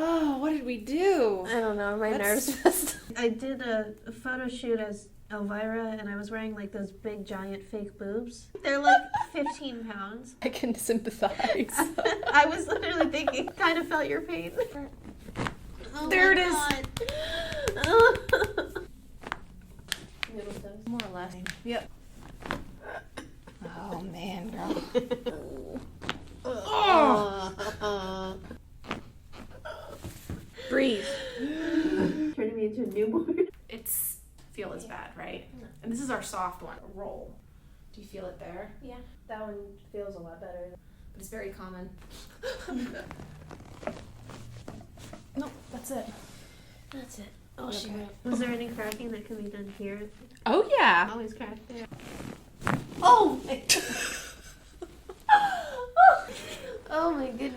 Oh, what did we do? I don't know. My That's- nerves messed up. I did a photo shoot as Elvira, and I was wearing like those big giant fake boobs. They're like 15 pounds. I can sympathize. I was literally thinking, kind of felt your pain. Oh There my it is. God. More or less. Yep. Oh, man, girl. Oh. Breathe. Turning me into a newborn. It's feel as bad, right? And this is our soft one. Roll. Do you feel it there? Yeah, that one feels a lot better. But it's very common. Nope, that's it. That's it. Oh, she Okay. went. Was there any cracking that can be done here? Oh, yeah. Always crack there. Oh!